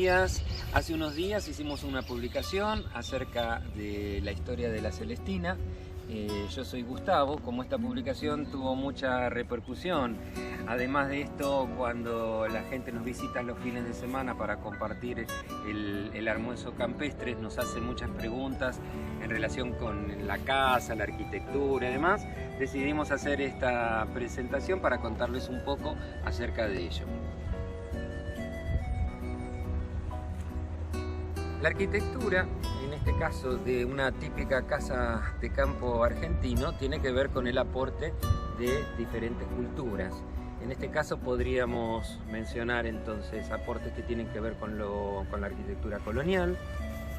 días. Hace unos días hicimos una publicación acerca de la historia de la Celestina. Yo soy Gustavo. Como esta publicación tuvo mucha repercusión, además de esto, cuando la gente nos visita los fines de semana para compartir el almuerzo campestre, nos hacen muchas preguntas en relación con la casa, la arquitectura y demás. Decidimos hacer esta presentación para contarles un poco acerca de ello. La arquitectura, en este caso de una típica casa de campo argentino, tiene que ver con el aporte de diferentes culturas. En este caso podríamos mencionar entonces aportes que tienen que ver con la arquitectura colonial,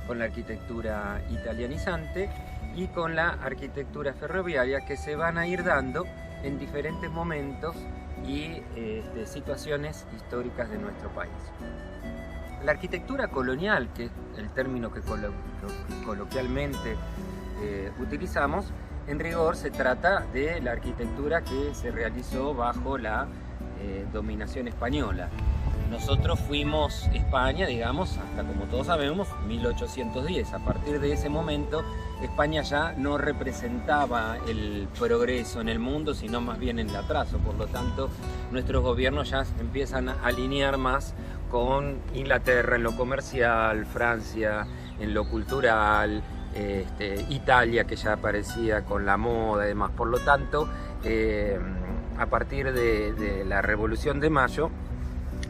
con la arquitectura italianizante y con la arquitectura ferroviaria, que se van a ir dando en diferentes momentos y situaciones históricas de nuestro país. La arquitectura colonial, que es el término que coloquialmente utilizamos, en rigor se trata de la arquitectura que se realizó bajo la dominación española. Nosotros fuimos España, digamos, hasta, como todos sabemos, 1810. A partir de ese momento, España ya no representaba el progreso en el mundo, sino más bien el atraso. Por lo tanto, nuestros gobiernos ya empiezan a alinear más con Inglaterra en lo comercial, Francia en lo cultural, Italia, que ya aparecía con la moda y demás. Por lo tanto, a partir de la Revolución de Mayo,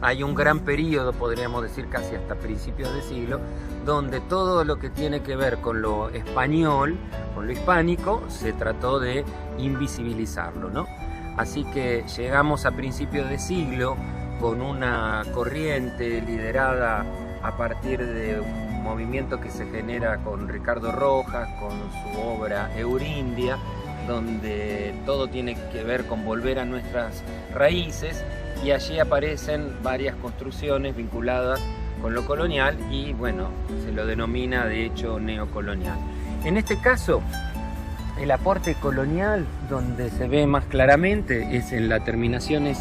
hay un gran periodo, podríamos decir casi hasta principios de siglo, donde todo lo que tiene que ver con lo español, con lo hispánico, se trató de invisibilizarlo, ¿no? Así que llegamos a principios de siglo con una corriente liderada a partir de un movimiento que se genera con Ricardo Rojas, con su obra Eurindia, donde todo tiene que ver con volver a nuestras raíces, y allí aparecen varias construcciones vinculadas con lo colonial y, bueno, se lo denomina de hecho neocolonial. En este caso, el aporte colonial donde se ve más claramente es en las terminaciones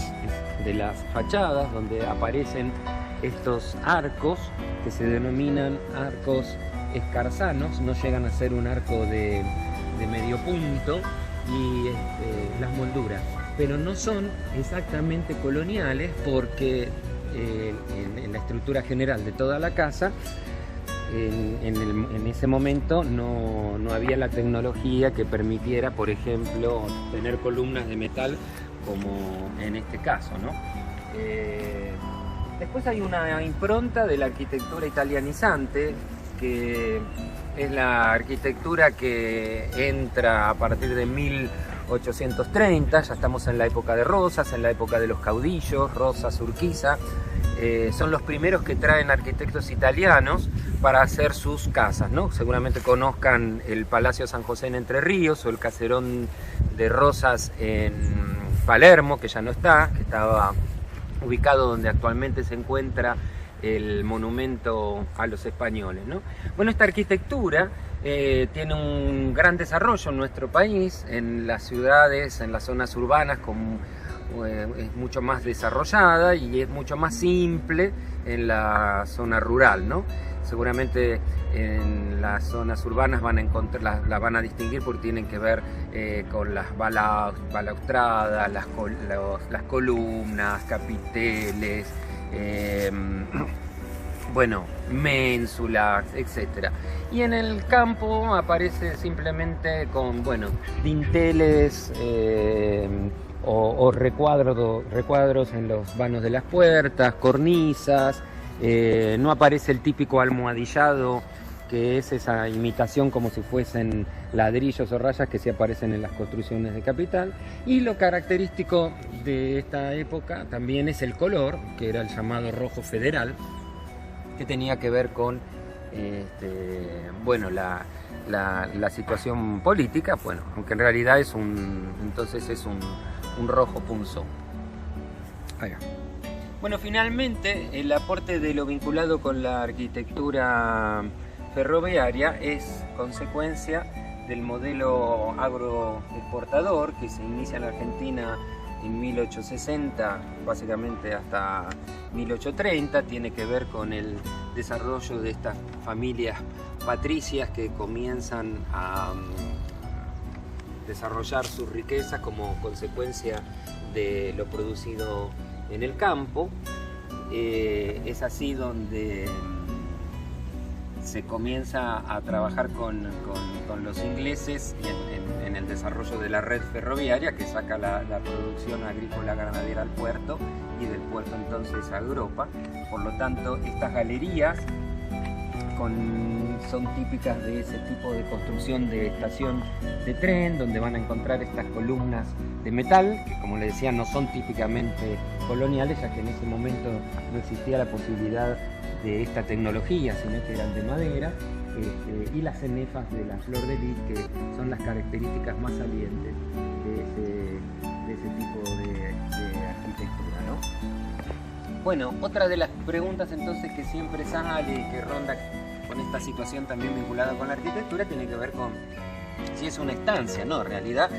de las fachadas, donde aparecen estos arcos que se denominan arcos escarzanos. No llegan a ser un arco de medio punto, y las molduras, pero no son exactamente coloniales, porque en la estructura general de toda la casa en ese momento no había la tecnología que permitiera, por ejemplo, tener columnas de metal como en este caso, ¿no? Después hay una impronta de la arquitectura italianizante, que es la arquitectura que entra a partir de 1830, ya estamos en la época de Rosas, en la época de los caudillos, Rosas, Urquiza. Son los primeros que traen arquitectos italianos para hacer sus casas, ¿no? Seguramente conozcan el Palacio San José en Entre Ríos, o el Caserón de Rosas en Palermo, que ya no está, que estaba ubicado donde actualmente se encuentra el monumento a los españoles, ¿no? Bueno, esta arquitectura tiene un gran desarrollo en nuestro país, en las ciudades, en las zonas urbanas, es mucho más desarrollada, y es mucho más simple en la zona rural, ¿no? Seguramente en las zonas urbanas van a encontrar, las van a distinguir porque tienen que ver con las balaustradas, las columnas, capiteles, bueno, ménsulas, etc. Y en el campo aparece simplemente con, bueno, dinteles o recuadros en los vanos de las puertas, cornisas. No aparece el típico almohadillado, que es esa imitación como si fuesen ladrillos o rayas que sí aparecen en las construcciones de capital. Y lo característico de esta época también es el color, que era el llamado rojo federal, que tenía que ver con bueno, la situación política, bueno, aunque en realidad es un rojo punzón. Ahí va. Bueno, finalmente el aporte de lo vinculado con la arquitectura ferroviaria es consecuencia del modelo agroexportador que se inicia en la Argentina en 1860, básicamente hasta 1830. Tiene que ver con el desarrollo de estas familias patricias que comienzan a desarrollar sus riquezas como consecuencia de lo producido en el campo. Es así donde se comienza a trabajar con los ingleses en el desarrollo de la red ferroviaria que saca la producción agrícola ganadera al puerto y del puerto entonces a Europa. Por lo tanto, estas galerías son típicas de ese tipo de construcción de estación de tren, donde van a encontrar estas columnas de metal, que como les decía no son típicamente coloniales, ya que en ese momento no existía la posibilidad de esta tecnología, sino que eran de madera, y las cenefas de la flor de lis, que son las características más salientes de ese tipo de arquitectura, ¿no? Bueno, otra de las preguntas entonces que siempre sale y que ronda con esta situación también vinculada con la arquitectura tiene que ver con si es una estancia, ¿no? En realidad,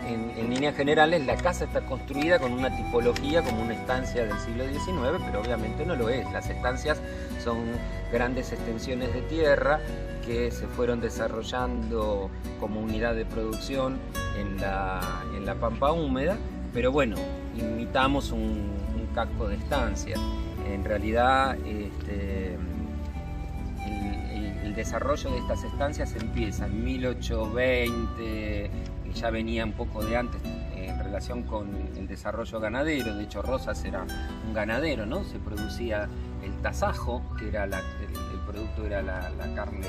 en líneas generales, la casa está construida con una tipología como una estancia del siglo XIX, pero obviamente no lo es. Las estancias son grandes extensiones de tierra que se fueron desarrollando como unidad de producción en la pampa húmeda, pero bueno, imitamos un casco de estancia. En realidad, el desarrollo de estas estancias empieza en 1820, ya venía un poco de antes en relación con el desarrollo ganadero. De hecho, Rosas era un ganadero, ¿no? Se producía el tasajo, que era el producto era la carne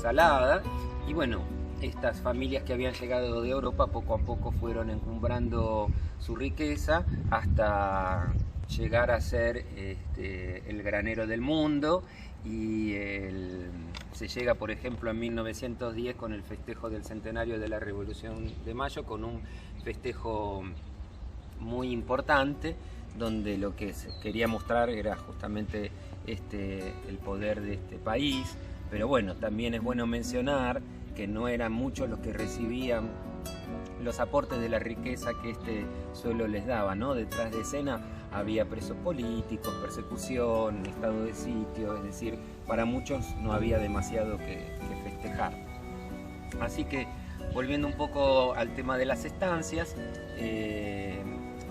salada, y bueno, estas familias que habían llegado de Europa poco a poco fueron encumbrando su riqueza hasta llegar a ser el granero del mundo. Y se llega, por ejemplo, en 1910 con el festejo del centenario de la Revolución de Mayo, con un festejo muy importante, donde lo que se quería mostrar era justamente el poder de este país. Pero bueno, también es bueno mencionar que no eran muchos los que recibían los aportes de la riqueza que este suelo les daba, ¿no? Detrás de escena había presos políticos, persecución, estado de sitio, es decir, para muchos no había demasiado que festejar. Así que, volviendo un poco al tema de las estancias,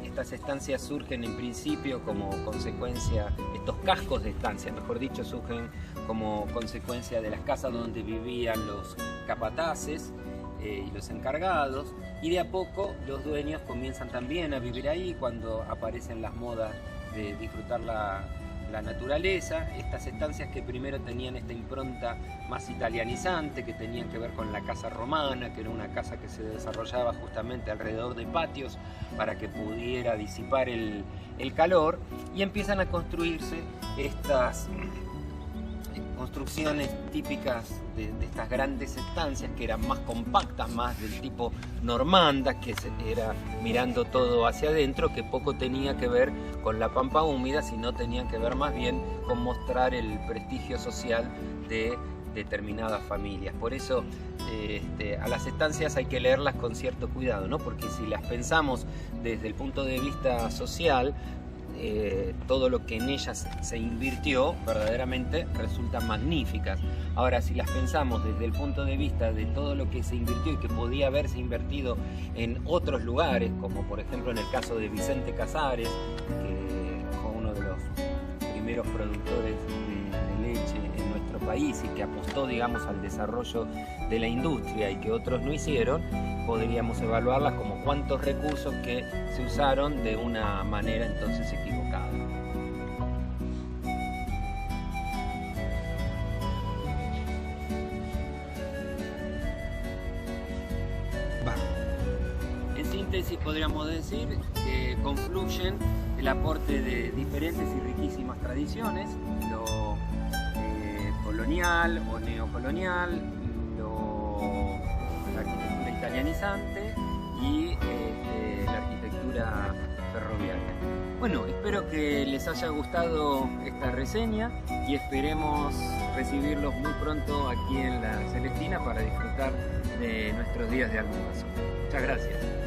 estas estancias surgen en principio como consecuencia, estos cascos de estancia, mejor dicho, surgen como consecuencia de las casas donde vivían los capataces y los encargados, y de a poco los dueños comienzan también a vivir ahí cuando aparecen las modas de disfrutar la naturaleza. Estas estancias que primero tenían esta impronta más italianizante, que tenían que ver con la casa romana, que era una casa que se desarrollaba justamente alrededor de patios para que pudiera disipar el calor, y empiezan a construirse estas construcciones típicas de estas grandes estancias, que eran más compactas, más del tipo normanda, que era mirando todo hacia adentro, que poco tenía que ver con la pampa húmeda, sino tenía que ver más bien con mostrar el prestigio social de determinadas familias. Por eso a las estancias hay que leerlas con cierto cuidado, ¿no? Porque si las pensamos desde el punto de vista social, todo lo que en ellas se invirtió verdaderamente resultan magníficas. Ahora, si las pensamos desde el punto de vista de todo lo que se invirtió y que podía haberse invertido en otros lugares, como por ejemplo en el caso de Vicente Casares, que fue uno de los primeros productores de leche en nuestro país y que apostó, digamos, al desarrollo de la industria y que otros no hicieron, podríamos evaluarlas como cuántos recursos que se usaron de una manera entonces equivocada. En síntesis podríamos decir que confluyen el aporte de diferentes y riquísimas tradiciones, lo colonial o neocolonial, la arquitectura italianizante y la arquitectura ferroviaria. Bueno, espero que les haya gustado esta reseña y esperemos recibirlos muy pronto aquí en La Celestina para disfrutar de nuestros días de almuerzo. Muchas gracias.